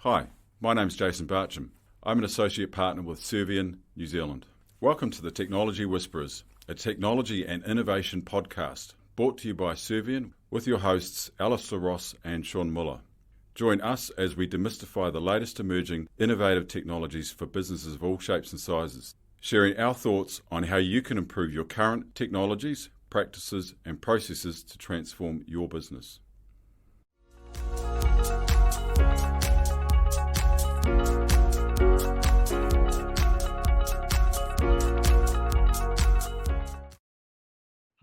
Hi, my name's Jason Barcham. I'm an associate partner with Servian, New Zealand. Welcome to the Technology Whisperers, a technology and innovation podcast brought to you by Servian with your hosts Alistair Ross and Sean Muller. Join us as we demystify the latest emerging innovative technologies for businesses of all shapes and sizes, sharing our thoughts on how you can improve your current technologies, practices and processes to transform your business.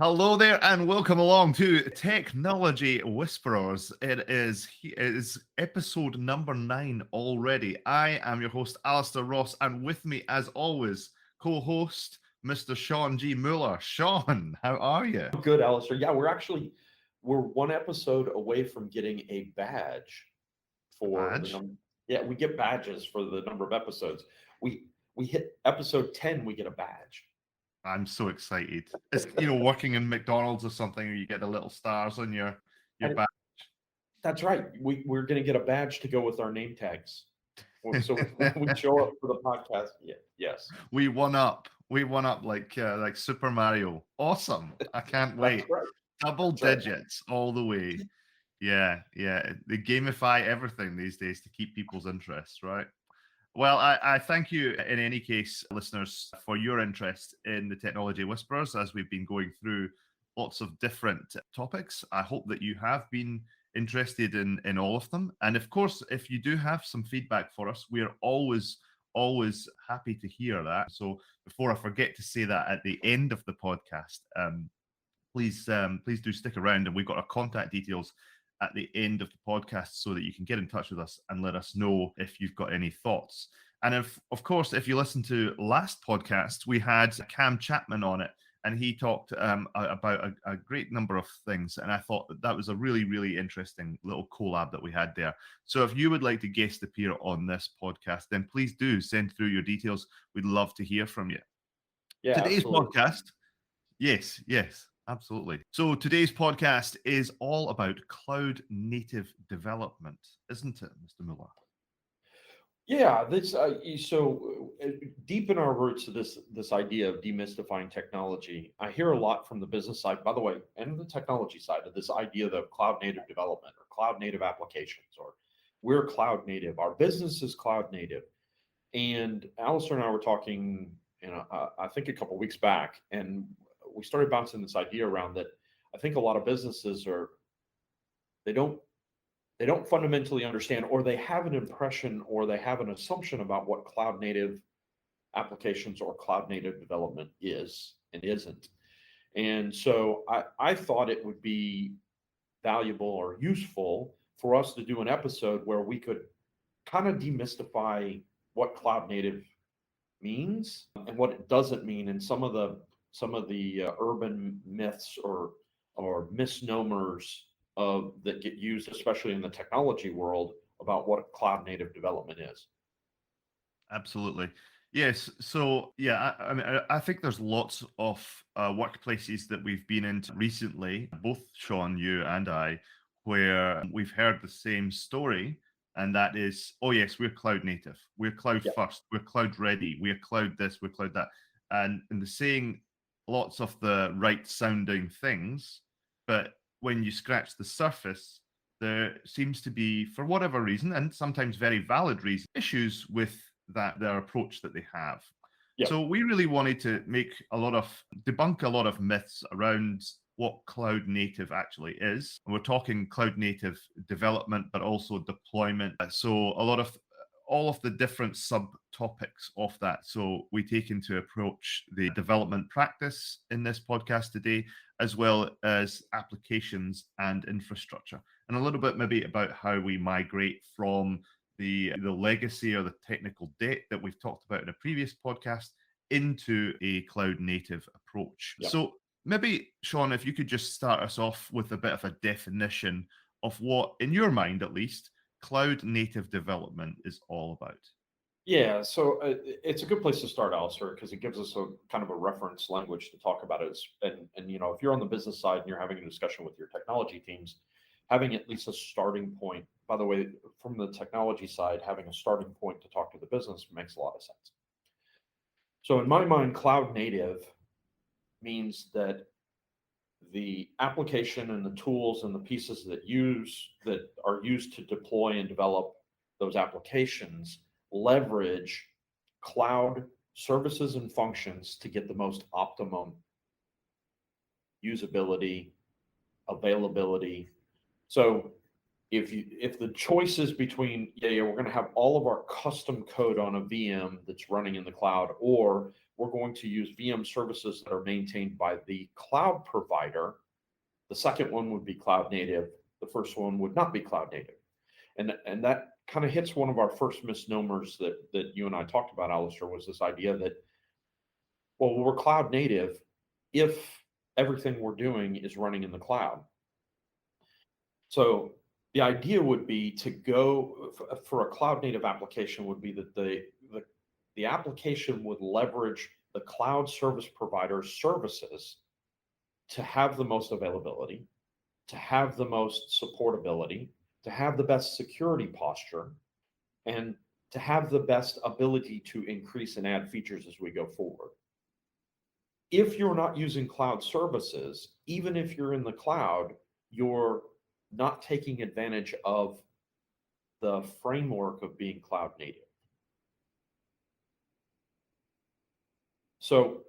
Hello there and welcome along to Technology Whisperers. It is episode number 9 already. I am your host, Alistair Ross, and with me, as always, co-host Mr. Sean G. Muller. Sean, how are you? Good, Alistair. Yeah, we're one episode away from getting a badge for Badge? we get badges for the number of episodes. We hit episode 10, we get a badge. I'm so excited. It's working in McDonald's or something, or you get the little stars on your badge. That's right. We're going to get a badge to go with our name tags. So when we show up for the podcast, yes. We won up like Super Mario. Awesome. I can't wait. That's right. Double digits all the way. Yeah. They gamify everything these days to keep people's interest, right? Well, I thank you in any case, listeners, for your interest in the Technology Whisperers as we've been going through lots of different topics. I hope that you have been interested in all of them. And of course, if you do have some feedback for us, we're always happy to hear that. So before I forget to say that at the end of the podcast, please do stick around, and we've got our contact details at the end of the podcast so that you can get in touch with us and let us know if you've got any thoughts. And of course, if you listen to last podcast, we had Cam Chapman on it, and he talked about a great number of things. And I thought that was a really, really interesting little collab that we had there. So if you would like to guest appear on this podcast, then please do send through your details. We'd love to hear from you. Yeah, Today's absolutely. podcast, yes. Absolutely. So today's podcast is all about cloud native development, isn't it, Mr. Muller? Yeah, this so deep in our roots of this idea of demystifying technology, I hear a lot from the business side, by the way, and the technology side of this idea of cloud native development or cloud native applications, or we're cloud native, our business is cloud native. And Alistair and I were talking, I think a couple of weeks back, and we started bouncing this idea around that I think a lot of businesses they don't fundamentally understand, or they have an impression, or they have an assumption about what cloud native applications or cloud native development is and isn't. And so I thought it would be valuable or useful for us to do an episode where we could kind of demystify what cloud native means and what it doesn't mean, and some of the urban myths or misnomers that get used, especially in the technology world, about what cloud native development is. Absolutely. Yes. So, yeah, I think there's lots of workplaces that we've been into recently, both Sean, you and I, where we've heard the same story. And that is, oh, yes, we're cloud native. We're cloud first. We're cloud ready. We're cloud this, we're cloud that. And the saying lots of the right sounding things, but when you scratch the surface, there seems to be, for whatever reason, and sometimes very valid reason, issues with their approach that they have. Yep. So we really wanted to debunk a lot of myths around what cloud native actually is. And we're talking cloud native development, but also deployment. So all of the different subtopics of that. So we take into approach the development practice in this podcast today, as well as applications and infrastructure, and a little bit maybe about how we migrate from the legacy or the technical debt that we've talked about in a previous podcast into a cloud native approach. Yep. So maybe, Sean, if you could just start us off with a bit of a definition of what, in your mind at least, cloud native development is all about. Yeah, so it's a good place to start, Alistair, because it gives us a kind of a reference language to talk about it. And if you're on the business side and you're having a discussion with your technology teams, having at least a starting point, by the way, from the technology side, having a starting point to talk to the business makes a lot of sense. So in my mind, cloud native means that the application and the tools and the pieces that are used to deploy and develop those applications leverage cloud services and functions to get the most optimum usability, availability. So if the choice is between, we're going to have all of our custom code on a VM that's running in the cloud, or we're going to use VM services that are maintained by the cloud provider, the second one would be cloud native. The first one would not be cloud native. And that kind of hits one of our first misnomers that you and I talked about, Alistair, was this idea that, well, we're cloud native if everything we're doing is running in the cloud. So the idea would be to go for a cloud native application would be that the application would leverage the cloud service provider's services to have the most availability, to have the most supportability, to have the best security posture, and to have the best ability to increase and add features as we go forward. If you're not using cloud services, even if you're in the cloud, you're not taking advantage of the framework of being cloud native. So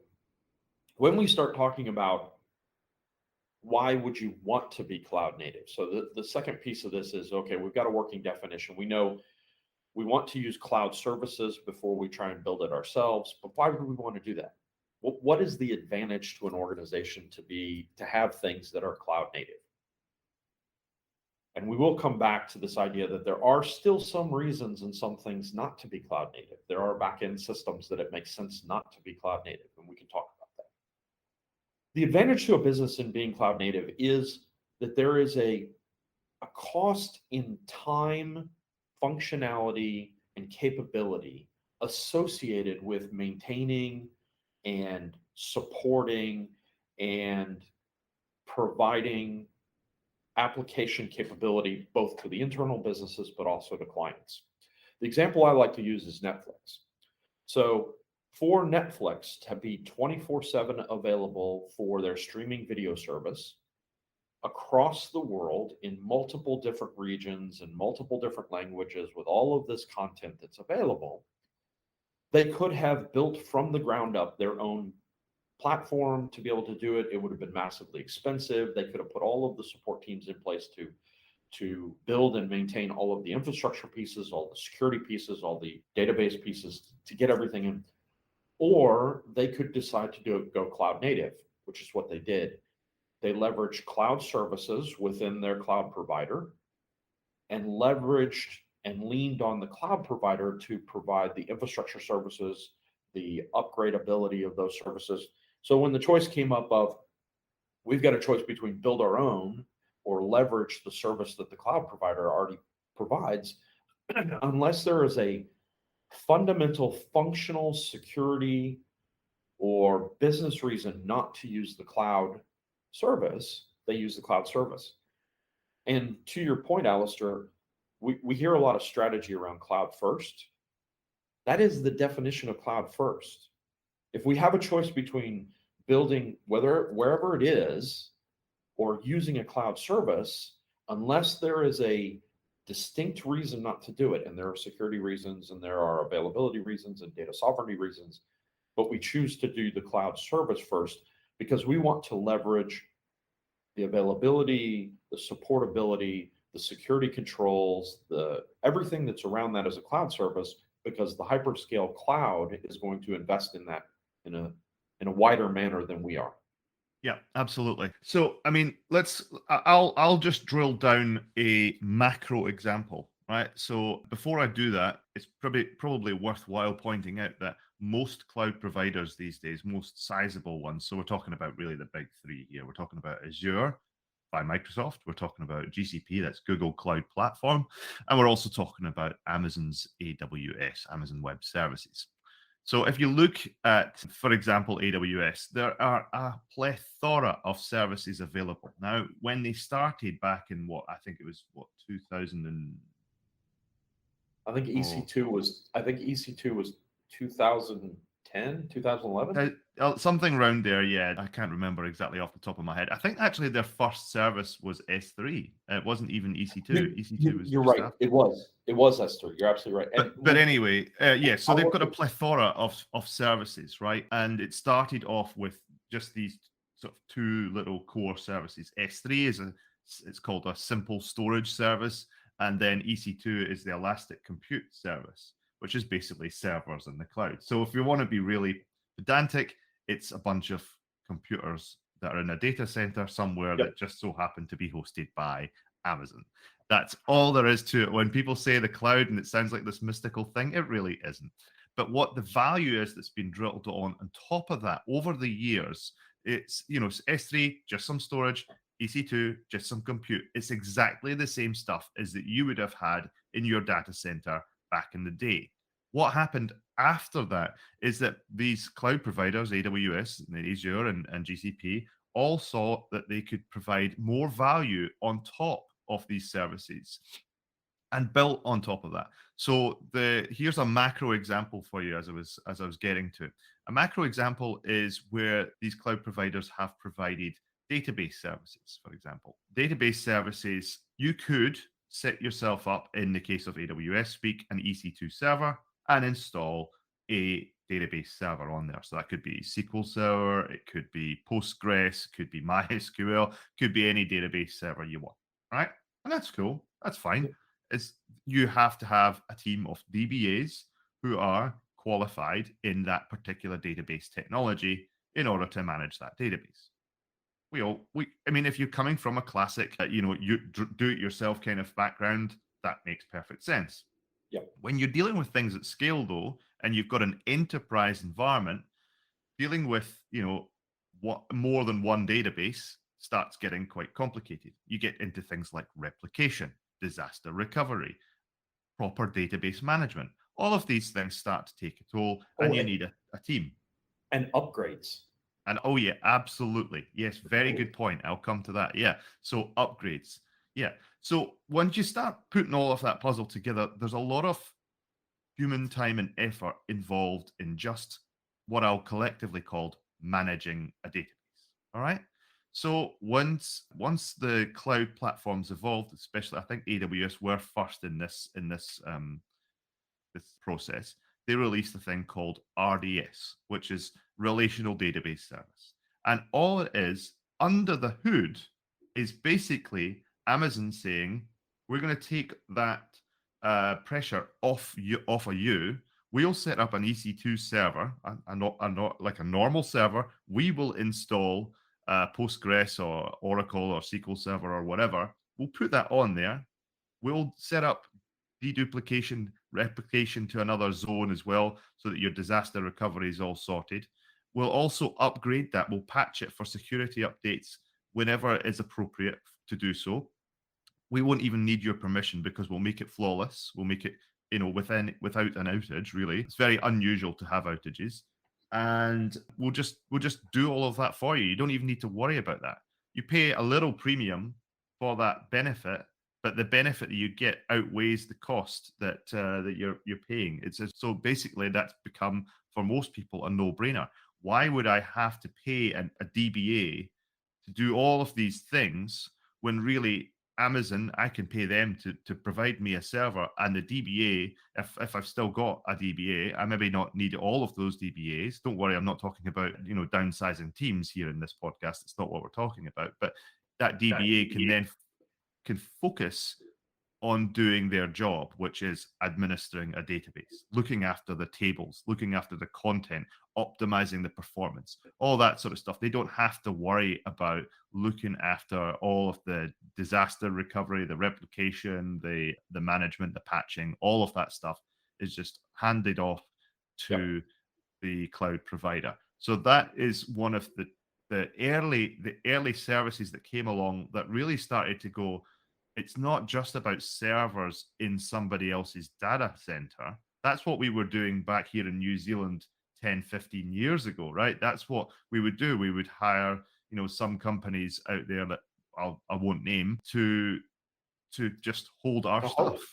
when we start talking about why would you want to be cloud native? So the second piece of this is, okay, we've got a working definition. We know we want to use cloud services before we try and build it ourselves, but why would we want to do that? What is the advantage to an organization to have things that are cloud native? And we will come back to this idea that there are still some reasons and some things not to be cloud native. There are back-end systems that it makes sense not to be cloud native, and we can talk about that. The advantage to a business in being cloud native is that there is a cost in time, functionality, and capability associated with maintaining and supporting and providing application capability both to the internal businesses but also to clients. The example I like to use is Netflix. So for Netflix to be 24/7 available for their streaming video service across the world in multiple different regions and multiple different languages with all of this content that's available, they could have built from the ground up their own platform to be able to do it. It would have been massively expensive. They could have put all of the support teams in place to build and maintain all of the infrastructure pieces, all the security pieces, all the database pieces to get everything in. Or they could decide to go cloud native, which is what they did. They leveraged cloud services within their cloud provider and leveraged and leaned on the cloud provider to provide the infrastructure services, the upgradability of those services. So when the choice came up of, we've got a choice between build our own or leverage the service that the cloud provider already provides, unless there is a fundamental functional security or business reason not to use the cloud service, they use the cloud service. And to your point, Alistair, we hear a lot of strategy around cloud first. That is the definition of cloud first. If we have a choice between building wherever it is or using a cloud service, unless there is a distinct reason not to do it, and there are security reasons and there are availability reasons and data sovereignty reasons, but we choose to do the cloud service first because we want to leverage the availability, the supportability, the security controls, everything that's around that as a cloud service, because the hyperscale cloud is going to invest in that in a wider manner than we are. Yeah, absolutely. So, I mean, I'll just drill down a macro example, right? So before I do that, it's probably worthwhile pointing out that most cloud providers these days, most sizable ones, so we're talking about really the big three here. We're talking about Azure by Microsoft. We're talking about GCP, that's Google Cloud Platform. And we're also talking about Amazon's AWS, Amazon Web Services. So if you look at, for example, AWS, there are a plethora of services available. Now, when they started back in I think it was 2000 and I think EC2 was 2010, 2011. something around there. Yeah, I can't remember exactly off the top of my head. I think actually their first service was S3. It wasn't even EC2. EC2 was You're just right. after. It was S3. You're absolutely right. And But anyway, yeah. So I'll they've look got a at- plethora of services, right? And it started off with just these sort of two little core services. S3 it's called a simple storage service, and then EC2 is the elastic compute service, which is basically servers in the cloud. So if you want to be really pedantic, it's a bunch of computers that are in a data center somewhere Yep. that just so happen to be hosted by Amazon. That's all there is to it. When people say the cloud and it sounds like this mystical thing, it really isn't. But what the value is that's been drilled on top of that over the years, it's, S3, just some storage, EC2, just some compute. It's exactly the same stuff as that you would have had in your data center back in the day. What happened after that is that these cloud providers, AWS and Azure and GCP, all saw that they could provide more value on top of these services and built on top of that. So here's a macro example for you as I was getting to. A macro example is where these cloud providers have provided database services, for example. Database services, you could set yourself up, in the case of AWS speak, an EC2 server and install a database server on there. So that could be SQL Server, it could be Postgres, could be MySQL, could be any database server you want, right? And that's cool. That's fine. It's you have to have a team of DBAs who are qualified in that particular database technology in order to manage that database. I mean, if you're coming from a classic, you do it yourself kind of background, that makes perfect sense. Yep. When you're dealing with things at scale, though, and you've got an enterprise environment, dealing with, what more than one database starts getting quite complicated. You get into things like replication, disaster recovery, proper database management. All of these things start to take a toll, and you need a team. And upgrades. And oh yeah, absolutely. Yes, very good point. I'll come to that. Yeah. So upgrades. Yeah. So once you start putting all of that puzzle together, there's a lot of human time and effort involved in just what I'll collectively call managing a database. All right. So once the cloud platforms evolved, especially I think AWS were first in this this process, they released a thing called RDS, which is Relational Database Service. And all it is under the hood is basically Amazon saying, we're going to take that pressure off of you. We'll set up an EC2 server, not like a normal server. We will install Postgres or Oracle or SQL Server or whatever. We'll put that on there. We'll set up deduplication, replication to another zone as well, so that your disaster recovery is all sorted. We'll also upgrade that. We'll patch it for security updates whenever it is appropriate to do so. We won't even need your permission because we'll make it flawless. We'll make it, without an outage, really. It's very unusual to have outages. And we'll just do all of that for you. You don't even need to worry about that. You pay a little premium for that benefit, but the benefit that you get outweighs the cost that you're paying. So basically that's become, for most people, a no-brainer. Why would I have to pay a DBA to do all of these things when really Amazon, I can pay them to provide me a server, and the DBA, if I've still got a DBA, I maybe not need all of those DBAs. Don't worry, I'm not talking about downsizing teams here in this podcast. It's not what we're talking about. But that DBA can focus on doing their job, which is administering a database, looking after the tables, looking after the content, optimizing the performance, all that sort of stuff. They don't have to worry about looking after all of the disaster recovery, the replication, the management, the patching. All of that stuff is just handed off to the cloud provider. So that is one of the early services that came along that really started to go, it's not just about servers in somebody else's data center. That's what we were doing back here in New Zealand 10, 15 years ago, right? That's what we would do. We would hire, some companies out there that I won't name to just hold our To stuff. host.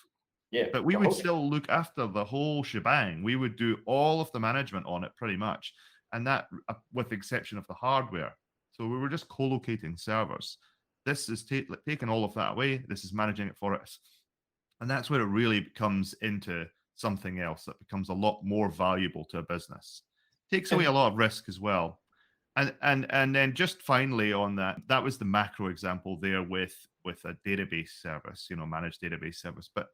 Yeah. But we to would host. still look after the whole shebang. We would do all of the management on it pretty much. And that, with the exception of the hardware. So we were just co-locating servers. This is taking all of that away. This is managing it for us. And that's where it really comes into something else that becomes a lot more valuable to a business. Takes away a lot of risk as well. And then just finally on that was the macro example there with a database service, managed database service. But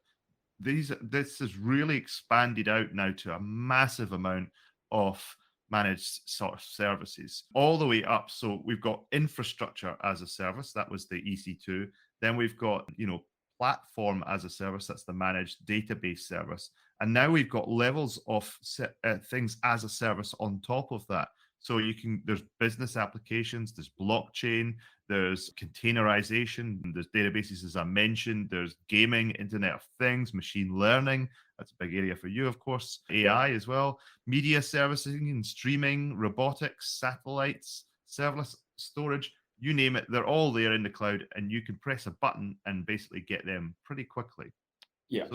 this has really expanded out now to a massive amount of managed sort of services all the way up. So we've got infrastructure as a service, that was the EC2. Then we've got, platform as a service, that's the managed database service. And now we've got levels of things as a service on top of that. So there's business applications, there's blockchain, there's containerization, there's databases, as I mentioned, there's gaming, Internet of Things, machine learning. That's a big area for you, of course. AI as well, media servicing and streaming, robotics, satellites, serverless storage, you name it, they're all there in the cloud, and you can press a button and basically get them pretty quickly. Yes.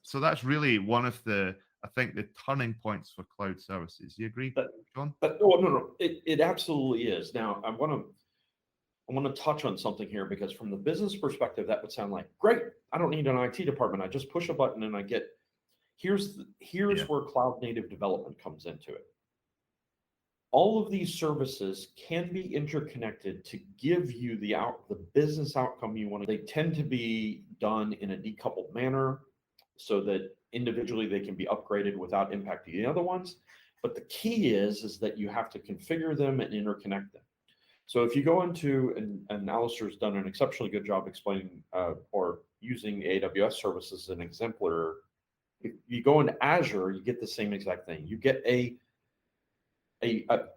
So that's really one of the turning points for cloud services. You agree, Sean? No. It absolutely is. Now I want to touch on something here, because from the business perspective, that would sound like, great, I don't need an IT department. I just push a button and I get. Here's where cloud native development comes into it. All of these services can be interconnected to give you the business outcome you want. They tend to be done in a decoupled manner so that individually they can be upgraded without impacting the other ones. But the key is that you have to configure them and interconnect them. So if you go into, and Alistair's done an exceptionally good job explaining or using AWS services as an exemplar. If you go into Azure, you get the same exact thing. You get a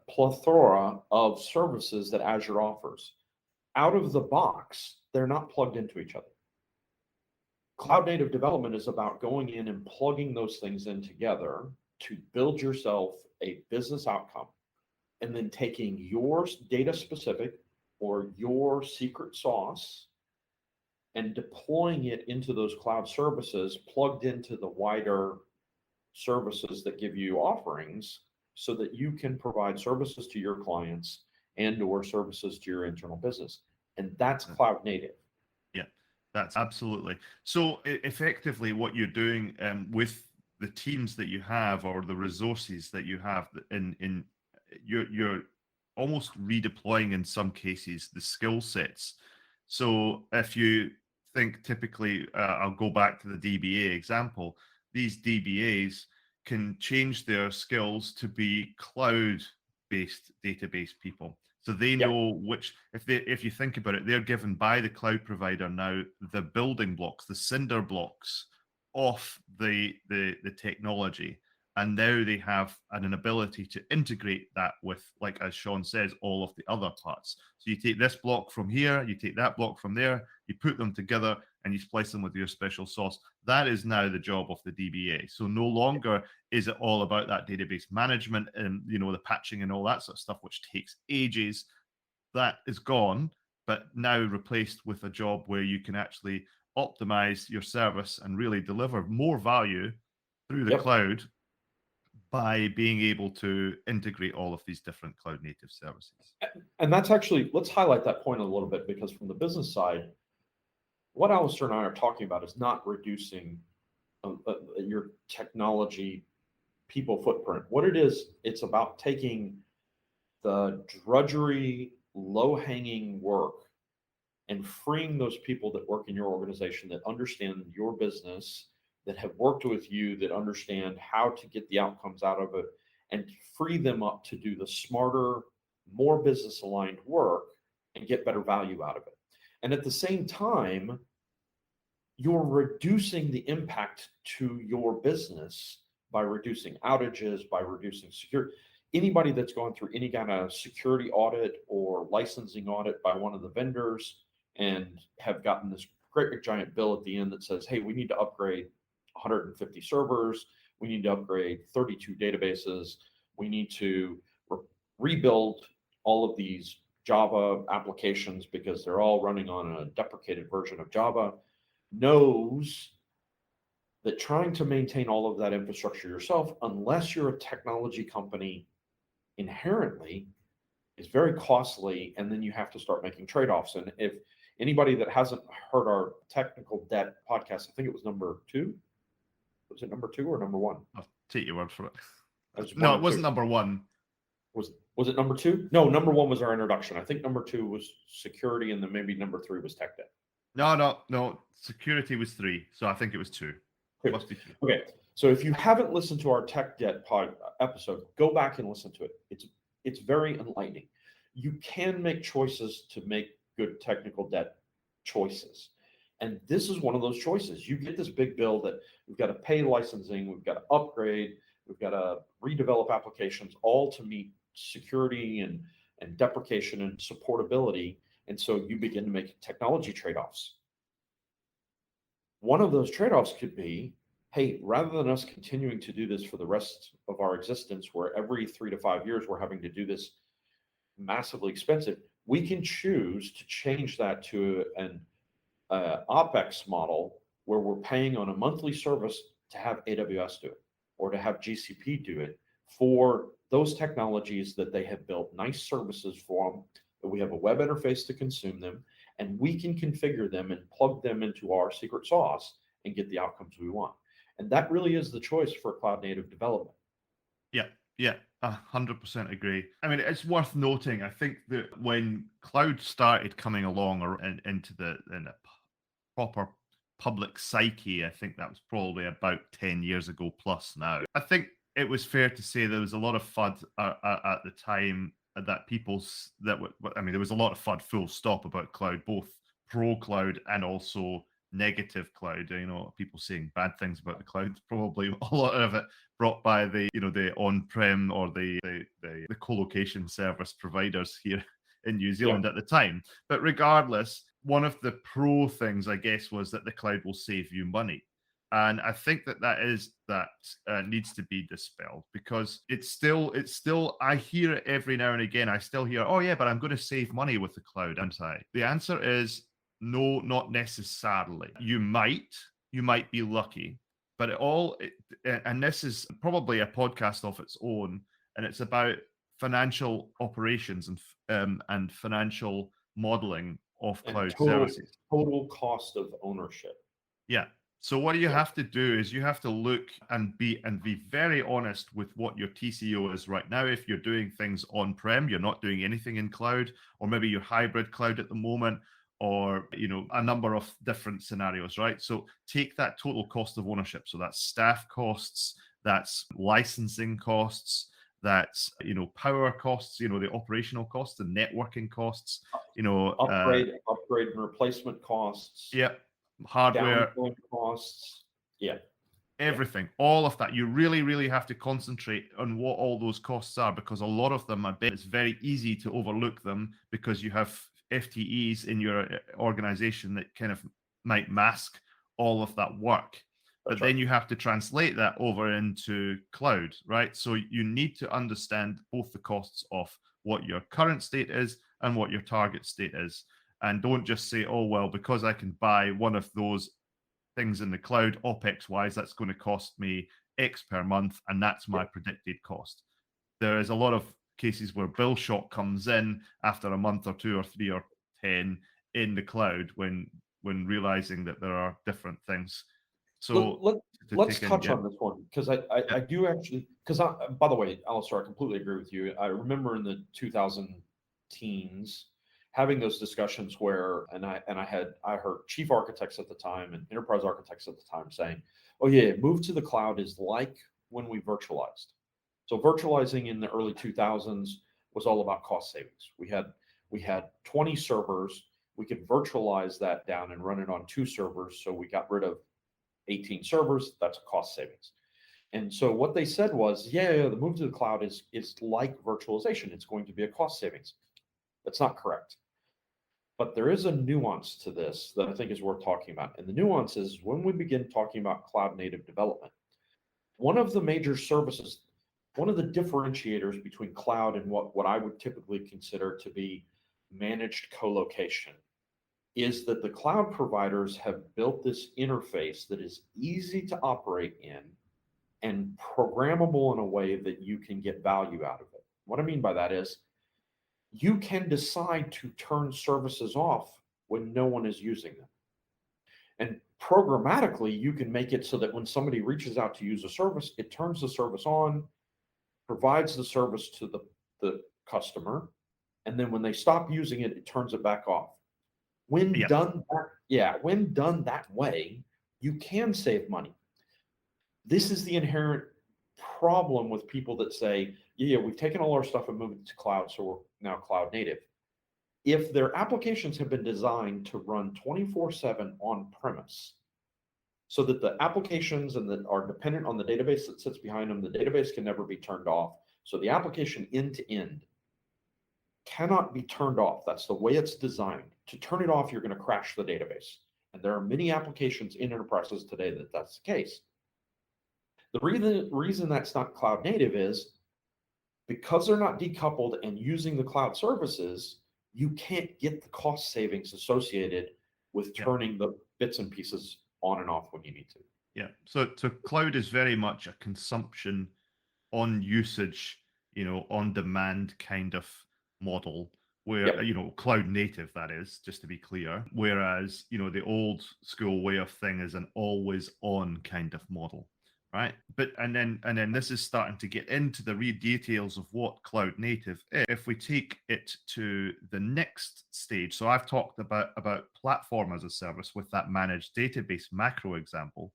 plethora of services that Azure offers. Out of the box, they're not plugged into each other. Cloud native development is about going in and plugging those things in together to build yourself a business outcome, and then taking your data specific or your secret sauce and deploying it into those cloud services plugged into the wider services that give you offerings, so that you can provide services to your clients and or services to your internal business. And that's cloud native. Yeah, that's absolutely. So effectively what you're doing with the teams that you have, or the resources that you have in you're almost redeploying in some cases the skill sets. So if you think typically, I'll go back to the DBA example, these DBAs can change their skills to be cloud-based database people. So they know which, if you think about it, they're given by the cloud provider now the building blocks, the cinder blocks of the technology. And now they have an ability to integrate that with, like as Sean says, all of the other parts. So you take this block from here, you take that block from there, you put them together, and you splice them with your special sauce. That is now the job of the DBA. So no longer is it all about that database management and the patching and all that sort of stuff, which takes ages. That is gone, but now replaced with a job where you can actually optimize your service and really deliver more value through the cloud by being able to integrate all of these different cloud native services. And that's actually, let's highlight that point a little bit, because from the business side, what Alistair and I are talking about is not reducing your technology people footprint. What it is, it's about taking the drudgery, low-hanging work and freeing those people that work in your organization, that understand your business, that have worked with you, that understand how to get the outcomes out of it, and free them up to do the smarter, more business aligned work and get better value out of it. And at the same time, you're reducing the impact to your business by reducing outages, by reducing security. Anybody that's going through any kind of security audit or licensing audit by one of the vendors and have gotten this great big giant bill at the end that says, hey, we need to upgrade 150 servers, we need to upgrade 32 databases, We need to rebuild all of these Java applications because they're all running on a deprecated version of Java, knows that trying to maintain all of that infrastructure yourself, unless you're a technology company inherently, is very costly. And then you have to start making trade-offs. And if anybody that hasn't heard our technical debt podcast, I think it was number 2. Was it number 2 or number 1? I'll take your word for it. It No, it wasn't number 1. Was it number 2? No, number 1 was our introduction. I think number 2 was security, and then maybe number 3 was tech debt. No. Security was 3, so I think it was 2. Must be 2. Okay, so if you haven't listened to our tech debt episode, go back and listen to it. It's very enlightening. You can make choices to make good technical debt choices. And this is one of those choices. You get this big bill that we've got to pay licensing, we've got to upgrade, we've got to redevelop applications, all to meet security and deprecation and supportability. And so you begin to make technology trade-offs. One of those trade-offs could be, hey, rather than us continuing to do this for the rest of our existence, where every 3 to 5 years we're having to do this massively expensive, we can choose to change that to an OpEx model where we're paying on a monthly service to have AWS do it or to have GCP do it for those technologies that they have built nice services for them, that we have a web interface to consume them, and we can configure them and plug them into our secret sauce and get the outcomes we want. And that really is the choice for cloud native development. Yeah, 100% agree. I mean, it's worth noting, I think that when cloud started coming along or into the proper public psyche, I think that was probably about 10 years ago plus now. I think it was fair to say there was a lot of FUD at the time that there was a lot of FUD full stop about cloud, both pro cloud and also negative cloud. People saying bad things about the cloud, probably a lot of it brought by the on-prem or the co-location service providers here in New Zealand at the time. But regardless, one of the pro things, I guess, was that the cloud will save you money. And I think that needs to be dispelled, because it's still, I hear it every now and again. I still hear, oh yeah, but I'm going to save money with the cloud, aren't I? The answer is no, not necessarily. You might be lucky, but and this is probably a podcast of its own, and it's about financial operations and financial modeling of cloud services. Total cost of ownership. Yeah. So what you have to do is you have to look and be very honest with what your TCO is right now. If you're doing things on-prem, you're not doing anything in cloud, or maybe you're hybrid cloud at the moment, or a number of different scenarios, right? So take that total cost of ownership. So that's staff costs, that's licensing costs, that's power costs, the operational costs, the networking costs, upgrade and replacement costs. Yeah. Hardware costs. Yeah. Everything, all of that. You really, really have to concentrate on what all those costs are, because a lot of them, I bet it's very easy to overlook them because you have FTEs in your organization that kind of might mask all of that work. But then you have to translate that over into cloud, right? So you need to understand both the costs of what your current state is and what your target state is. And don't just say, oh, well, because I can buy one of those things in the cloud, OpEx-wise, that's going to cost me X per month, and that's my predicted cost. There is a lot of cases where bill shock comes in after a month or 2 or 3 or 10 in the cloud when realizing that there are different things. So let's touch on this one, because I do actually, because by the way, Alistair, I completely agree with you. I remember in the 2000 teens having those discussions where, I heard chief architects at the time and enterprise architects at the time saying, oh yeah, move to the cloud is like when we virtualized. So virtualizing in the early 2000s was all about cost savings. We had 20 servers. We could virtualize that down and run it on 2 servers. So we got rid of 18 servers. That's a cost savings. And so what they said was, the move to the cloud is like virtualization. It's going to be a cost savings. That's not correct. But there is a nuance to this that I think is worth talking about. And the nuance is when we begin talking about cloud native development, one of the major services, one of the differentiators between cloud and what I would typically consider to be managed co-location is that the cloud providers have built this interface that is easy to operate in and programmable in a way that you can get value out of it. What I mean by that is you can decide to turn services off when no one is using them. And programmatically, you can make it so that when somebody reaches out to use a service, it turns the service on, provides the service to the customer, and then when they stop using it, it turns it back off. When done that way, you can save money. This is the inherent problem with people that say, yeah, we've taken all our stuff and moved it to cloud, so we're now cloud native. If their applications have been designed to run 24/7 on premise, so that the applications and that are dependent on the database that sits behind them, the database can never be turned off. So the application end to end cannot be turned off. That's the way it's designed. To turn it off, you're going to crash the database. And there are many applications in enterprises today that that's the case. The reason that's not cloud native is because they're not decoupled and using the cloud services, you can't get the cost savings associated with turning the bits and pieces on and off when you need to. Yeah. So cloud is very much a consumption on usage, on demand kind of model where, cloud native, that is, just to be clear. Whereas, the old school way of thing is an always on kind of model. Right. And then this is starting to get into the real details of what cloud native is. If we take it to the next stage, so I've talked about platform as a service with that managed database macro example,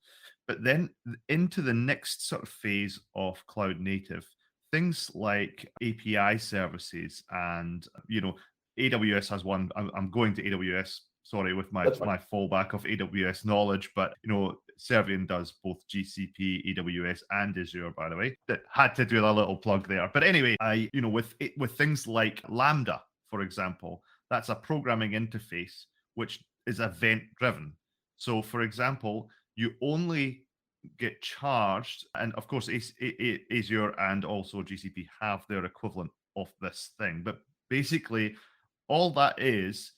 but then into the next sort of phase of cloud native, things like API services and, AWS has one. I'm going to AWS. Sorry, with my fallback of AWS knowledge, but Servian does both GCP, AWS, and Azure. By the way, that had to do a little plug there. But anyway, with things like Lambda, for example, that's a programming interface which is event driven. So, for example, you only get charged, and of course, Azure and also GCP have their equivalent of this thing. But basically, all that is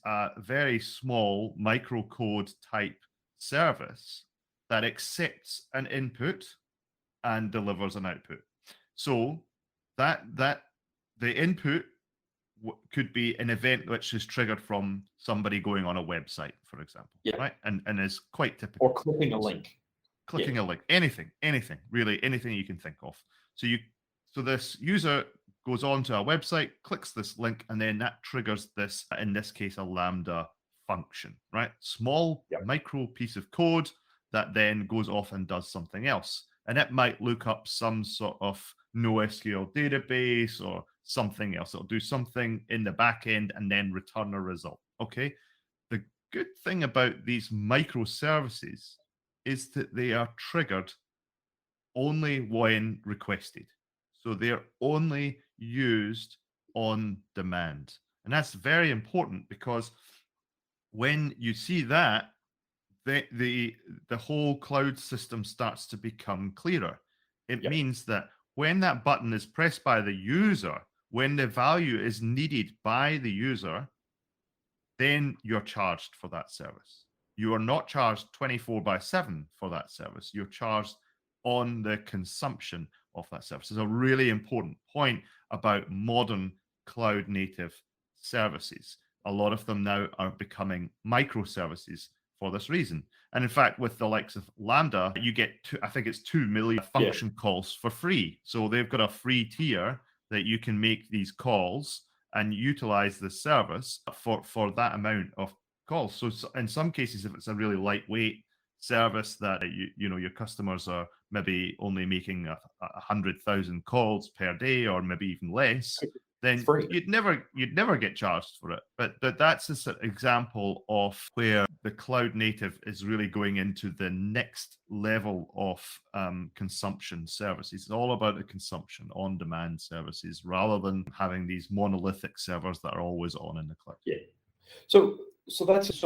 a very small microcode type service that accepts an input and delivers an output. So that the input could be an event which is triggered from somebody going on a website, for example, right? And is quite typical. Or clicking a link. A link, anything, really, anything you can think of. So this user goes on to a website, clicks this link, and then that triggers this, in this case, a Lambda function, right? Small micro piece of code that then goes off and does something else. And it might look up some sort of NoSQL database or something else. It'll do something in the back end and then return a result, okay? The good thing about these microservices is that they are triggered only when requested. So they're only used on demand. And that's very important because when you see that, the whole cloud system starts to become clearer. It means that when that button is pressed by the user, when the value is needed by the user, then you're charged for that service. You are not charged 24/7 for that service. You're charged on the consumption of that service. It's a really important point about modern cloud native services. A lot of them now are becoming microservices for this reason. And in fact, with the likes of Lambda, you get I think it's 2 million function calls for free. So they've got a free tier that you can make these calls and utilize the service for that amount of calls. So in some cases, if it's a really lightweight service that your customers are maybe only making 100,000 calls per day or maybe even less, then you'd never get charged for it. But that's an example of where the cloud native is really going into the next level of consumption services. It's all about the consumption on demand services rather than having these monolithic servers that are always on in the cloud. Yeah. So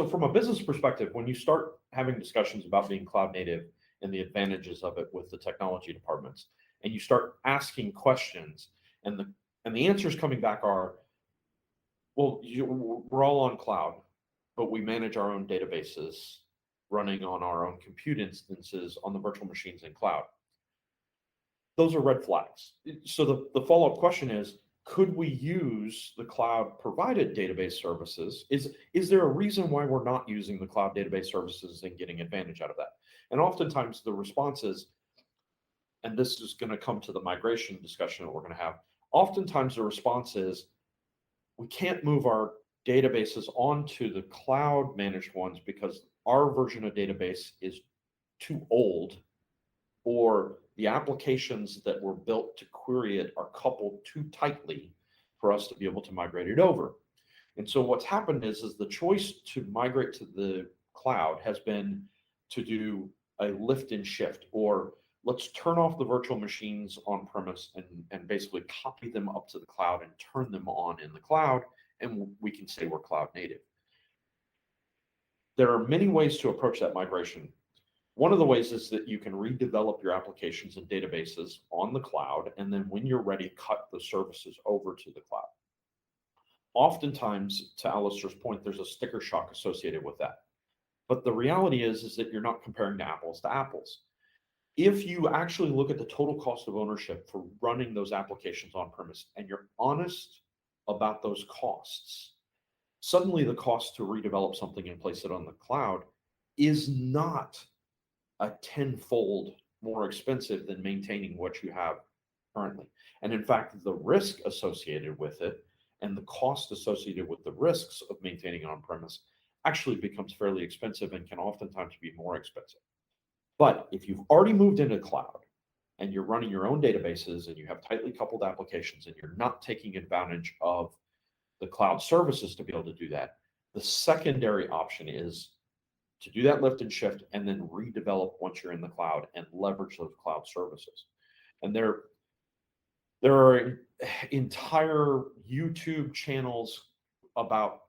from a business perspective, when you start having discussions about being cloud native and the advantages of it with the technology departments, and you start asking questions, and the answers coming back are, well, we're all on cloud, but we manage our own databases running on our own compute instances on the virtual machines in cloud. Those are red flags. So the follow-up question is, could we use the cloud provided database services? Is there a reason why we're not using the cloud database services and getting advantage out of that? And oftentimes the response is, and this is going to come to the migration discussion that we're going to have, oftentimes the response is, we can't move our databases onto the cloud managed ones because our version of database is too old, or the applications that were built to query it are coupled too tightly for us to be able to migrate it over. And so what's happened is the choice to migrate to the cloud has been to do a lift and shift, or let's turn off the virtual machines on premise and basically copy them up to the cloud and turn them on in the cloud, and we can say we're cloud native. There are many ways to approach that migration. One of the ways is that you can redevelop your applications and databases on the cloud, and then when you're ready, cut the services over to the cloud. Oftentimes, to Alistair's point, there's a sticker shock associated with that. But the reality is that you're not comparing to apples. If you actually look at the total cost of ownership for running those applications on premise, and you're honest about those costs, suddenly the cost to redevelop something and place it on the cloud is not a tenfold more expensive than maintaining what you have currently. And in fact, the risk associated with it and the cost associated with the risks of maintaining on premise actually becomes fairly expensive and can oftentimes be more expensive. But if you've already moved into cloud and you're running your own databases and you have tightly coupled applications and you're not taking advantage of the cloud services to be able to do that, the secondary option is to do that lift and shift and then redevelop once you're in the cloud and leverage those cloud services. And there are entire YouTube channels about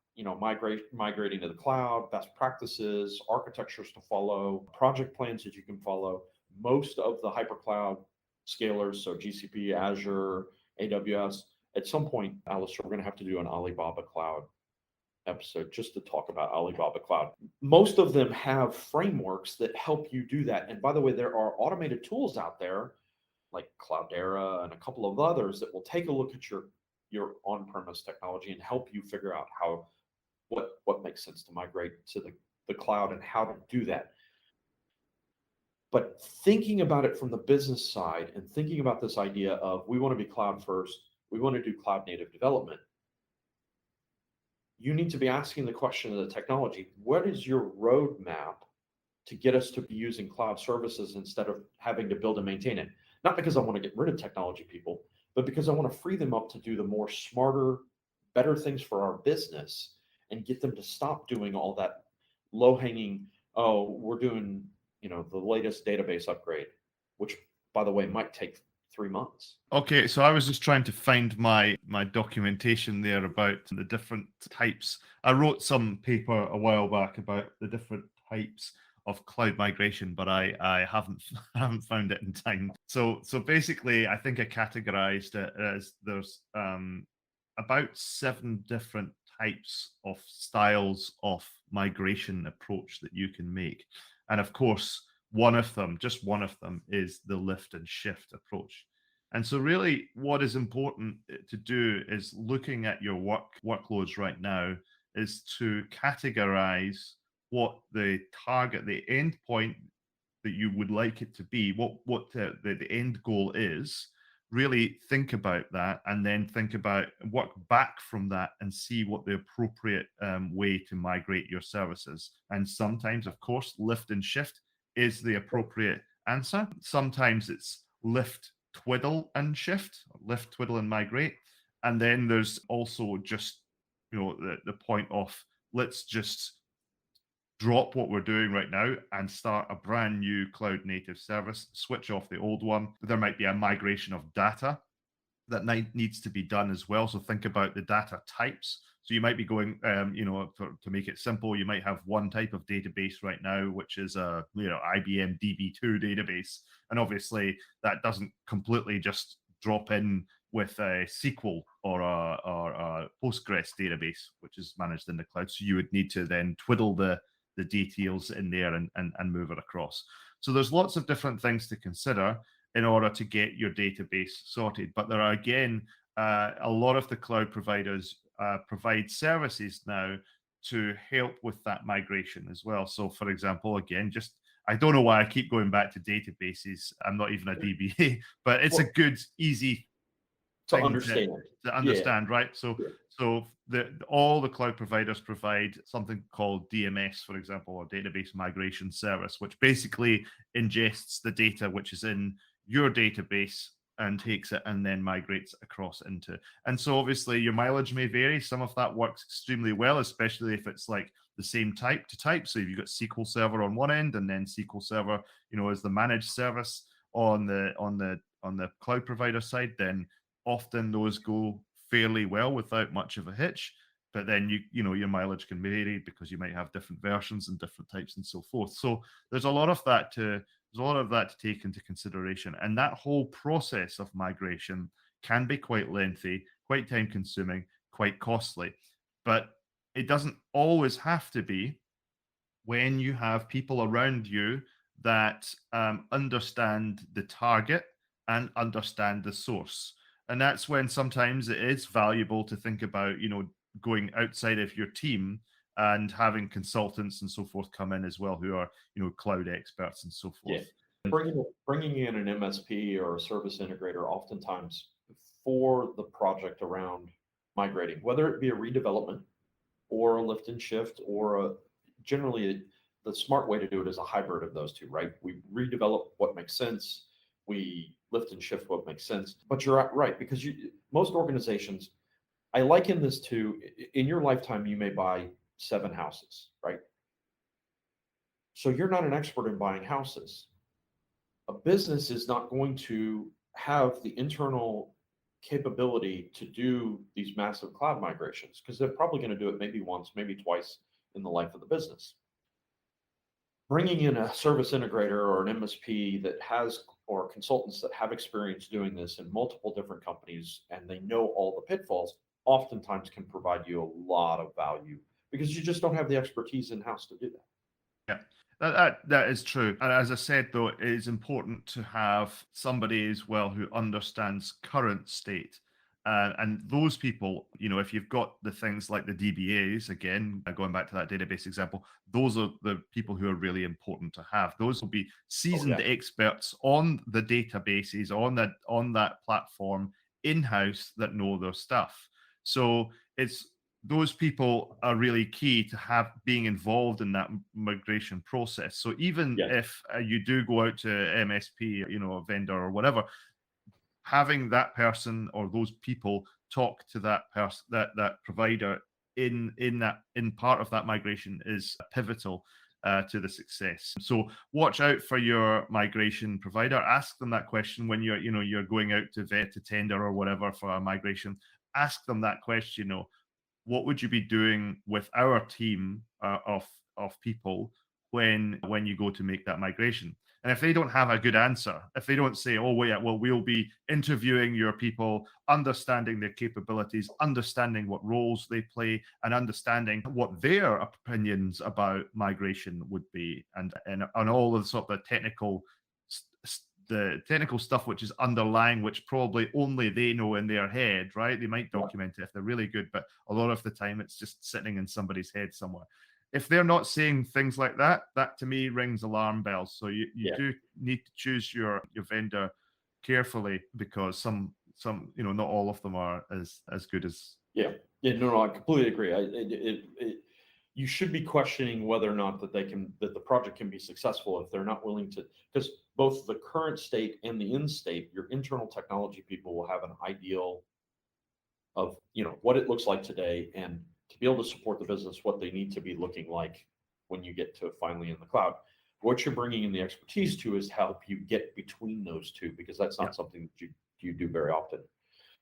migrating to the cloud, best practices, architectures to follow, project plans that you can follow. Most of the hypercloud scalers, so GCP, Azure, AWS, at some point, Alistair, we're going to have to do an Alibaba Cloud episode just to talk about Alibaba Cloud. Most of them have frameworks that help you do that. And by the way, there are automated tools out there like Cloudera and a couple of others that will take a look at your on-premise technology and help you figure out what makes sense to migrate to the cloud and how to do that. But thinking about it from the business side and thinking about this idea of we want to be cloud first, we want to do cloud native development, you need to be asking the question of the technology, what is your roadmap to get us to be using cloud services instead of having to build and maintain it? Not because I want to get rid of technology people, but because I want to free them up to do the more smarter, better things for our business and get them to stop doing all that low-hanging, we're doing, the latest database upgrade, which, by the way, might take 3 months. Okay, so I was just trying to find my documentation there about the different types. I wrote some paper a while back about the different types of cloud migration, but I haven't found it in time. So basically, I think I categorized it as there's about 7 different types of styles of migration approach that you can make, and of course, just one of them is the lift and shift approach. And so really what is important to do is looking at your workloads right now is to categorize what the target, the end point that you would like it to be, what the end goal is. Really think about that and then work back from that and see what the appropriate way to migrate your services. And sometimes, of course, lift and shift is the appropriate answer. Sometimes it's lift, twiddle, and shift, lift, twiddle, and migrate. And then there's also just, the point of let's just drop what we're doing right now and start a brand new cloud native service, switch off the old one. There might be a migration of data that needs to be done as well. So think about the data types. So you might be going, to make it simple, you might have one type of database right now, which is a IBM DB2 database, and obviously that doesn't completely just drop in with a SQL or a Postgres database, which is managed in the cloud. So you would need to then twiddle the details in there and move it across. So there's lots of different things to consider in order to get your database sorted. But there are, again, a lot of the cloud providers provide services now to help with that migration as well. So, for example, again, I don't know why I keep going back to databases. I'm not even a DBA, but it's a good, easy to thing understand. to understand, Yeah. right? So, Yeah. all the cloud providers provide something called DMS, for example, or database migration service, which basically ingests the data which is in your database and takes it and then migrates across into. And so obviously your mileage may vary. Some of that works extremely well, especially if it's like the same type to type. So if you've got SQL Server on one end and then SQL Server, as the managed service on the cloud provider side, then often those go fairly well without much of a hitch. But then your mileage can vary because you might have different versions and different types and so forth. So there's a lot of that to take into consideration. And that whole process of migration can be quite lengthy, quite time consuming, quite costly. But it doesn't always have to be when you have people around you that understand the target and understand the source. And that's when sometimes it is valuable to think about, going outside of your team and having consultants and so forth come in as well, who are, cloud experts and so forth. Yeah. Bringing in an MSP or a service integrator oftentimes for the project around migrating, whether it be a redevelopment or a lift and shift, or generally the smart way to do it is a hybrid of those two, right? We redevelop what makes sense, we lift and shift what makes sense. But you're right, because most organizations, I liken this to, in your lifetime, you may buy 7 houses, right? So you're not an expert in buying houses. A business is not going to have the internal capability to do these massive cloud migrations, because they're probably going to do it maybe once, maybe twice in the life of the business. Bringing in a service integrator or an MSP that has, or consultants that have experience doing this in multiple different companies and they know all the pitfalls, oftentimes can provide you a lot of value, because you just don't have the expertise in-house to do that. Yeah, that is true. And as I said, though, it is important to have somebody as well who understands current state. And those people, if you've got the things like the DBAs, again, going back to that database example, those are the people who are really important to have. Those will be seasoned experts on the databases, on that platform in-house that know their stuff. So those people are really key to being involved in that migration process. So even if you do go out to MSP, a vendor or whatever, having that person or those people talk to that person, that provider in part of that migration is pivotal to the success. So watch out for your migration provider. Ask them that question when you're going out to vet, to tender or whatever for a migration. Ask them that question. What would you be doing with our team of people when you go to make that migration? And if they don't have a good answer, if they don't say, oh, yeah, well, we'll be interviewing your people, understanding their capabilities, understanding what roles they play, and understanding what their opinions about migration would be, and all of the sort of the technical stuff which is underlying, which probably only they know in their head, right? They might document it if they're really good, but a lot of the time it's just sitting in somebody's head somewhere. If they're not saying things like that, that to me rings alarm bells. So you do need to choose your vendor carefully, because some not all of them are as good as. No, I completely agree. You should be questioning whether or not that the project can be successful if they're not willing to, because both the current state and the end state, your internal technology people will have an ideal of what it looks like today, and to be able to support the business, what they need to be looking like when you get to finally in the cloud. What you're bringing in the expertise to is help you get between those two, because that's not something that you do very often.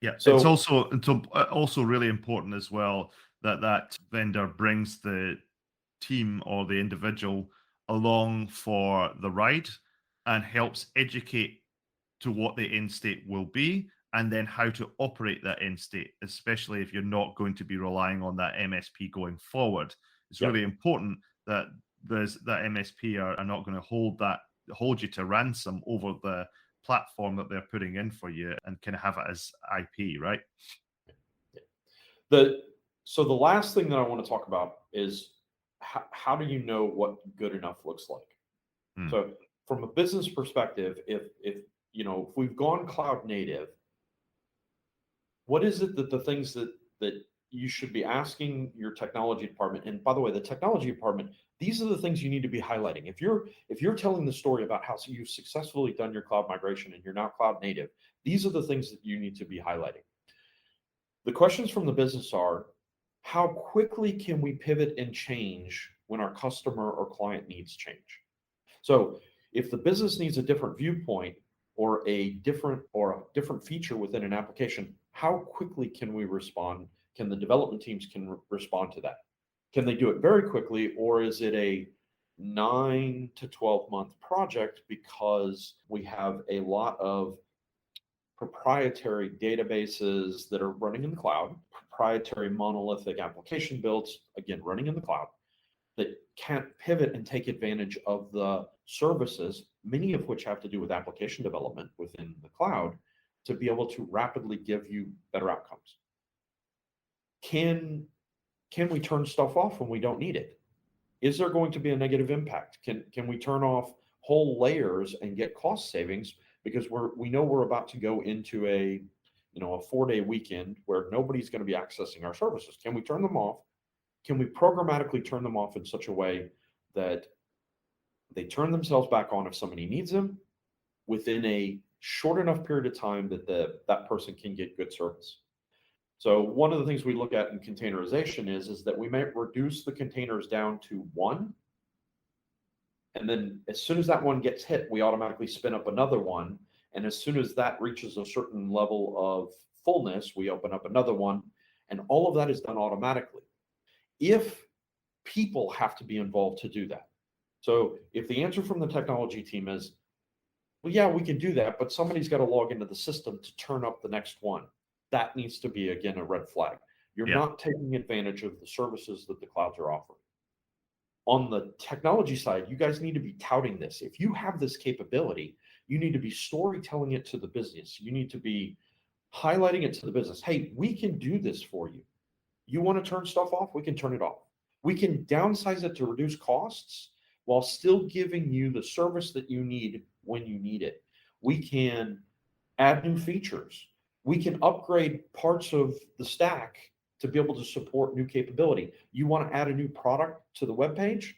Yeah, So it's also really important as well that that vendor brings the team or the individual along for the ride and helps educate to what the end state will be and then how to operate that end state, especially if you're not going to be relying on that MSP going forward. It's yeah. really important that that MSP are not going to hold you to ransom over the platform that they're putting in for you and kind of have it as IP, right? So the last thing that I want to talk about is how do you know what good enough looks like? Hmm. So from a business perspective, if we've gone cloud native, what is it that the things that you should be asking your technology department? And by the way, the technology department, these are the things you need to be highlighting. If you're telling the story about how you've successfully done your cloud migration and you're now cloud native, these are the things that you need to be highlighting. The questions from the business are, how quickly can we pivot and change when our customer or client needs change? So if the business needs a different viewpoint or a different feature within an application, how quickly can we respond? Can the development teams respond to that? Can they do it very quickly, or is it a 9 to 12-month project because we have a lot of proprietary databases that are running in the cloud, proprietary monolithic application builds, again, running in the cloud, that can't pivot and take advantage of the services, many of which have to do with application development within the cloud, to be able to rapidly give you better outcomes. Can we turn stuff off when we don't need it? Is there going to be a negative impact? Can we turn off whole layers and get cost savings because we know we're about to go into a 4-day weekend where nobody's going to be accessing our services? Can we turn them off? Can we programmatically turn them off in such a way that they turn themselves back on if somebody needs them within a short enough period of time that that person can get good service? So one of the things we look at in containerization is that we might reduce the containers down to one, and then as soon as that one gets hit, we automatically spin up another one. And as soon as that reaches a certain level of fullness, we open up another one. And all of that is done automatically. If people have to be involved to do that. So if the answer from the technology team is, well, yeah, we can do that, but somebody's got to log into the system to turn up the next one, that needs to be, again, a red flag. You're not taking advantage of the services that the clouds are offering. On the technology side, you guys need to be touting this. If you have this capability, you need to be storytelling it to the business. You need to be highlighting it to the business. Hey, we can do this for you. You want to turn stuff off? We can turn it off. We can downsize it to reduce costs while still giving you the service that you need when you need it. We can add new features. We can upgrade parts of the stack to be able to support new capability. You want to add a new product to the web page?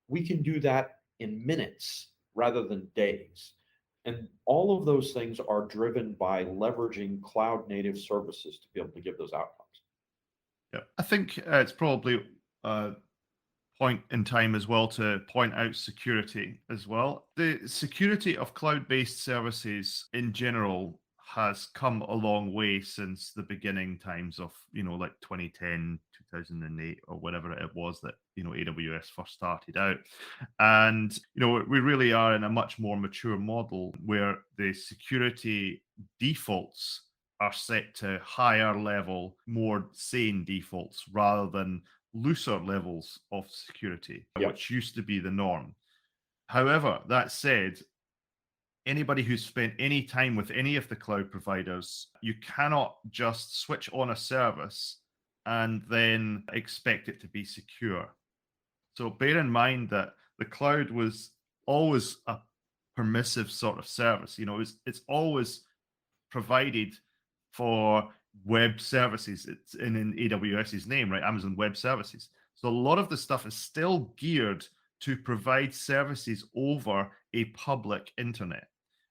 We can do that in minutes rather than days. And all of those things are driven by leveraging cloud native services to be able to give those outcomes. Yeah, I think it's probably a point in time as well to point out security as well. The security of cloud-based services in general has come a long way since the beginning times of, like 2010, 2008, or whatever it was that, AWS first started out. And, we really are in a much more mature model where the security defaults are set to higher level, more sane defaults rather than looser levels of security, which used to be the norm. However, that said, anybody who's spent any time with any of the cloud providers, you cannot just switch on a service and then expect it to be secure. So bear in mind that the cloud was always a permissive sort of service. It's always provided for web services. It's in AWS's name, right? Amazon Web Services. So a lot of the stuff is still geared to provide services over a public internet.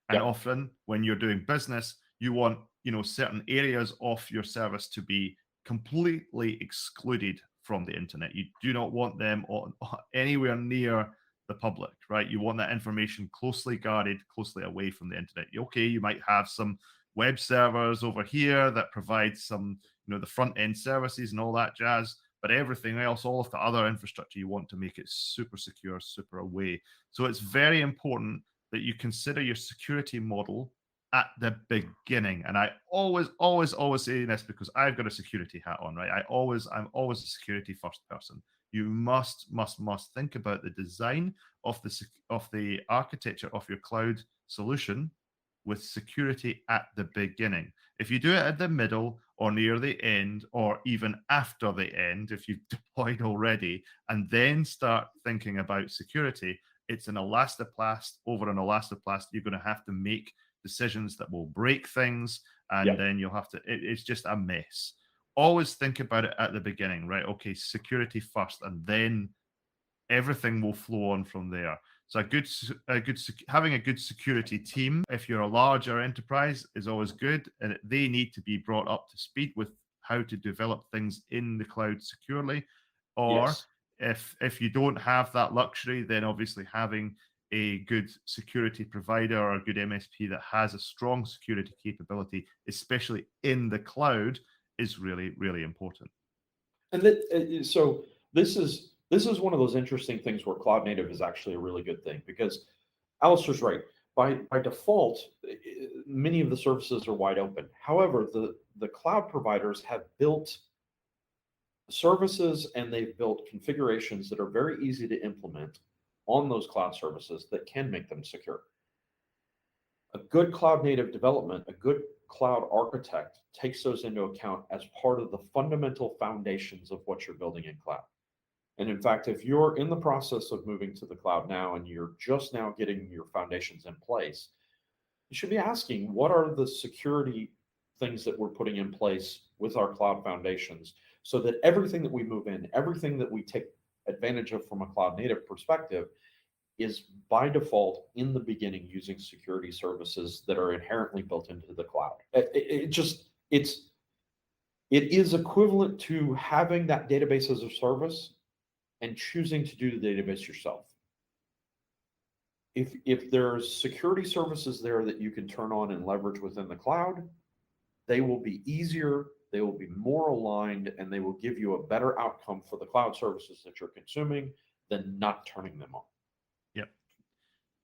And often when you're doing business, you want, certain areas of your service to be completely excluded from the internet. You do not want them anywhere near the public, right? You want that information closely guarded, closely away from the internet. Okay, you might have some web servers over here that provide some, the front end services and all that jazz. But everything else, all of the other infrastructure, you want to make it super secure, super away. So it's very important that you consider your security model at the beginning. And I always say this because I've got a security hat on, right? I'm always a security first person. You must think about the design of the architecture of your cloud solution with security at the beginning. If you do it at the middle or near the end, or even after the end, if you've deployed already, and then start thinking about security, it's an elastoplast over an elastoplast. You're going to have to make decisions that will break things, and then you'll have to, it's just a mess. Always think about it at the beginning, right? Okay, security first, and then everything will flow on from there. So having a good security team, if you're a larger enterprise, is always good, and they need to be brought up to speed with how to develop things in the cloud securely. Or if you don't have that luxury, then obviously having a good security provider or a good MSP that has a strong security capability, especially in the cloud, is really, really important. And so this is one of those interesting things where cloud native is actually a really good thing, because Alistair's right. By default, many of the services are wide open. However, the cloud providers have built services and they've built configurations that are very easy to implement on those cloud services that can make them secure. A good cloud native development, a good cloud architect takes those into account as part of the fundamental foundations of what you're building in cloud. And in fact, if you're in the process of moving to the cloud now and you're just now getting your foundations in place, you should be asking, what are the security things that we're putting in place with our cloud foundations, so that everything that we move in, everything that we take advantage of from a cloud native perspective, is by default in the beginning using security services that are inherently built into the cloud. It is equivalent to having that database as a service and choosing to do the database yourself. If there's security services there that you can turn on and leverage within the cloud, they will be easier, they will be more aligned, and they will give you a better outcome for the cloud services that you're consuming than not turning them on. Yep.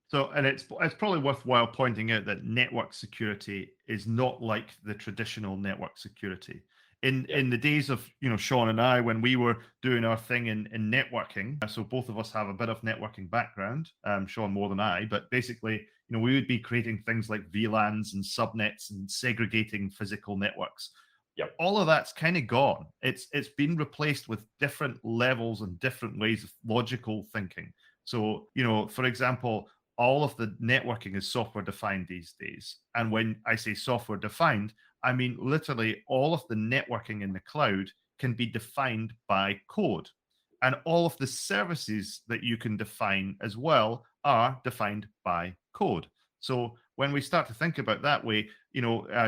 So, and it's probably worthwhile pointing out that network security is not like the traditional network security. In the days of Sean and I, when we were doing our thing in networking, so both of us have a bit of networking background, Sean more than I, but basically we would be creating things like VLANs and subnets and segregating physical networks. Yep. All of that's kind of gone. It's been replaced with different levels and different ways of logical thinking. So for example, all of the networking is software defined these days. And when I say software defined, I mean literally all of the networking in the cloud can be defined by code. And all of the services that you can define as well are defined by code. So when we start to think about that way,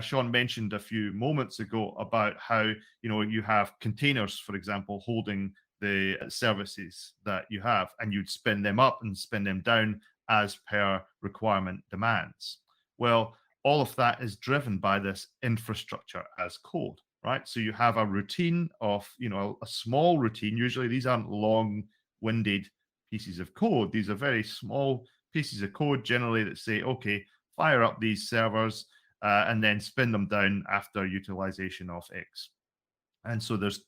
Sean mentioned a few moments ago about how, you have containers, for example, holding the services that you have, and you'd spin them up and spin them down as per requirement demands. Well, all of that is driven by this infrastructure as code, right? So you have a routine of, a small routine. Usually these aren't long-winded pieces of code. These are very small pieces of code generally that say, okay, fire up these servers and then spin them down after utilization of X. And so there's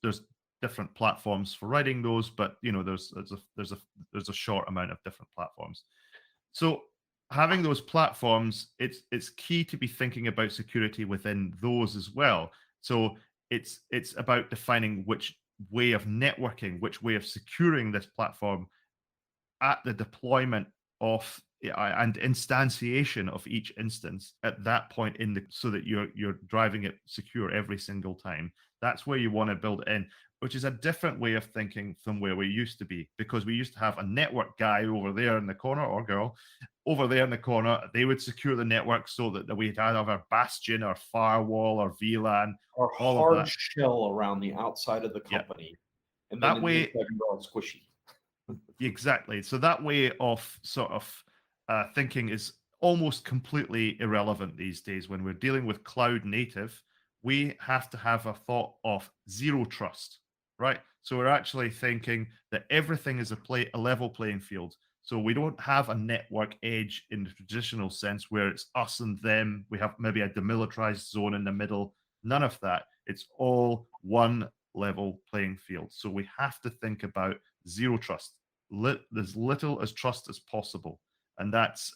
different platforms for writing those, but there's a short amount of different platforms. So having those platforms, it's key to be thinking about security within those as well. So it's about defining which way of networking, which way of securing this platform at the deployment of and instantiation of each instance at that point so that you're driving it secure every single time. That's where you want to build it in, which is a different way of thinking from where we used to be, because we used to have a network guy over there in the corner, or girl over there in the corner. They would secure the network so that we'd have our bastion or firewall or VLAN or all hard of that shell around the outside of the company. Yeah. And that then way all squishy. Exactly. So that way of sort of thinking is almost completely irrelevant these days. When we're dealing with cloud native, we have to have a thought of zero trust, right? So we're actually thinking that everything is a level playing field. So we don't have a network edge in the traditional sense where it's us and them. We have maybe a demilitarized zone in the middle. None of that. It's all one level playing field. So we have to think about zero trust, as little as trust as possible. And that's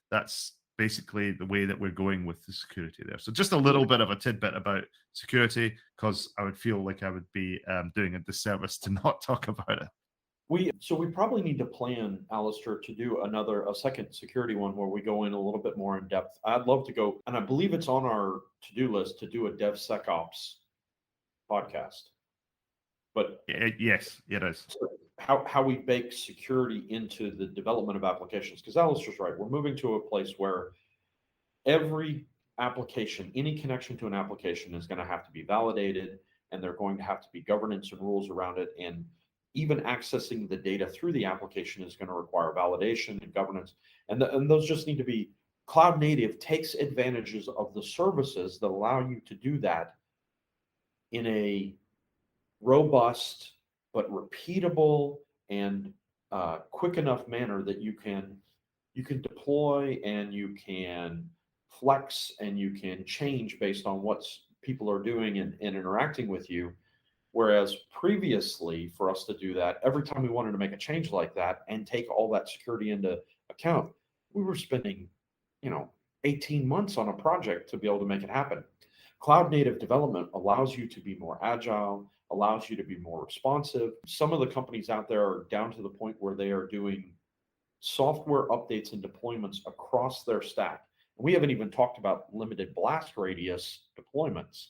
basically the way that we're going with the security there. So just a little bit of a tidbit about security, because I would feel like I would be doing a disservice to not talk about it. We probably need to plan, Alistair, to do a second security one where we go in a little bit more in depth. I'd love to go, and I believe it's on our to-do list to do a DevSecOps podcast. But yes, it is. How we bake security into the development of applications. Because Alistair's right, we're moving to a place where every application, any connection to an application is going to have to be validated, and there are going to have to be governance and rules around it. And even accessing the data through the application is going to require validation and governance. And those just need to be, cloud native takes advantages of the services that allow you to do that in a robust but repeatable and quick enough manner that you can deploy and you can flex and you can change based on what people are doing and interacting with you. Whereas previously, for us to do that, every time we wanted to make a change like that and take all that security into account, we were spending, 18 months on a project to be able to make it happen. Cloud native development allows you to be more agile, allows you to be more responsive. Some of the companies out there are down to the point where they are doing software updates and deployments across their stack. We haven't even talked about limited blast radius deployments.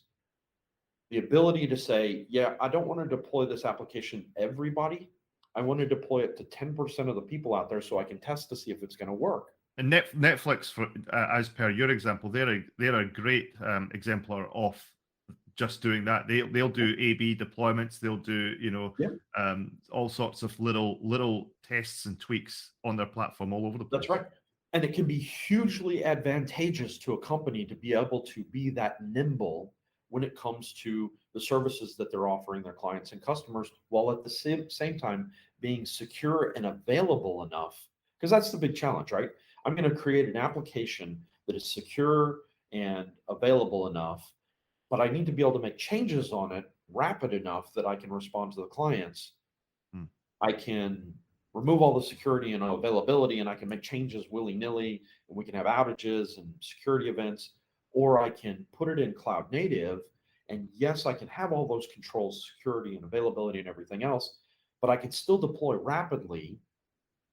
The ability to say, yeah, I don't want to deploy this application everybody. I want to deploy it to 10% of the people out there so I can test to see if it's going to work. And Netflix, for as per your example, they're a great exemplar of just doing that. They'll do A/B deployments. They'll do all sorts of little tests and tweaks on their platform all over the place. That's right. And it can be hugely advantageous to a company to be able to be that nimble when it comes to the services that they're offering their clients and customers, while at the same time being secure and available enough. Because that's the big challenge, right? I'm going to create an application that is secure and available enough, but I need to be able to make changes on it rapid enough that I can respond to the clients. I can remove all the security and availability, and I can make changes willy-nilly, and we can have outages and security events, or I can put it in cloud native. And yes, I can have all those controls, security and availability and everything else, but I can still deploy rapidly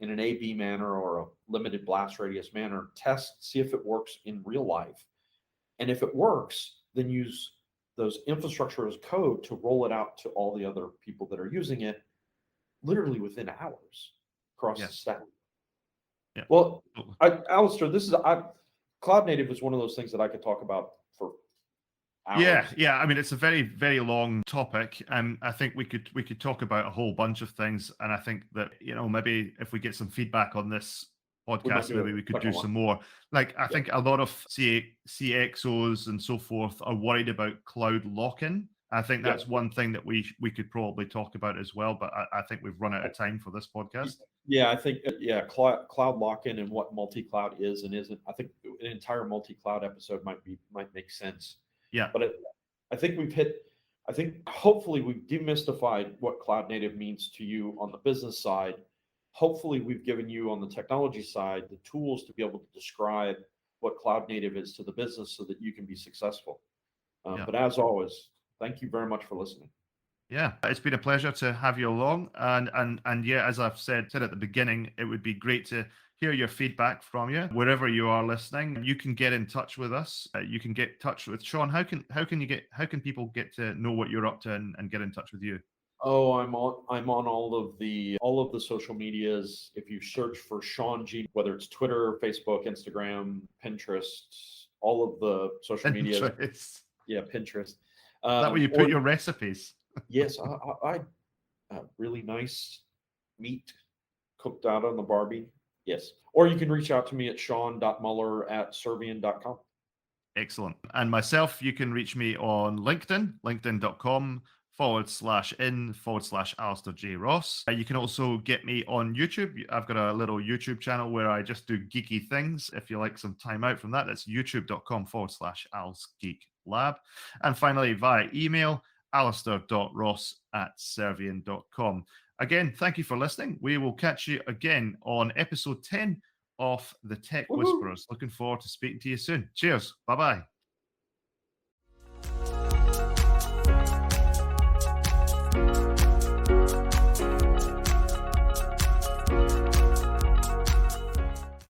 in an A/B manner or a limited blast radius manner, test, see if it works in real life. And if it works, then use those infrastructure as code to roll it out to all the other people that are using it literally within hours across the stack. Yeah. Well, Alistair, cloud native is one of those things that I could talk about for hours. Yeah. I mean, it's a very, very long topic, and I think we could talk about a whole bunch of things. And I think that maybe if we get some feedback on this podcast, maybe we could do some more. Like, I think a lot of CXOs and so forth are worried about cloud lock-in. I think that's one thing that we could probably talk about as well, but I think we've run out of time for this podcast. Yeah, I think cloud lock-in and what multi-cloud is and isn't. I think an entire multi-cloud episode might make sense. Yeah, but I think hopefully we've demystified what cloud native means to you on the business side. Hopefully we've given you on the technology side the tools to be able to describe what cloud native is to the business so that you can be successful. But as always, thank you very much for listening. Yeah, it's been a pleasure to have you along. And yeah, as I've said at the beginning, it would be great to hear your feedback from you wherever you are listening. You can get in touch with us. You can get in touch with Sean. How can people get to know what you're up to and get in touch with you? Oh, I'm on all of the social medias. If you search for Sean G, whether it's Twitter, Facebook, Instagram, Pinterest, all of the social media. Yeah, Pinterest. That where you put your recipes. Yes, I really nice meat cooked out on the Barbie. Yes. Or you can reach out to me at sean.muller@servian.com. Excellent. And myself, you can reach me on LinkedIn, linkedin.com/in/Alistair J. Ross. You can also get me on YouTube. I've got a little YouTube channel where I just do geeky things. If you like some time out from that, that's youtube.com/alsgeeklab. And finally, via email, alistair.ross@servian.com. Again, thank you for listening. We will catch you again on episode 10 of the Tech Whisperers. Looking forward to speaking to you soon. Cheers. Bye-bye.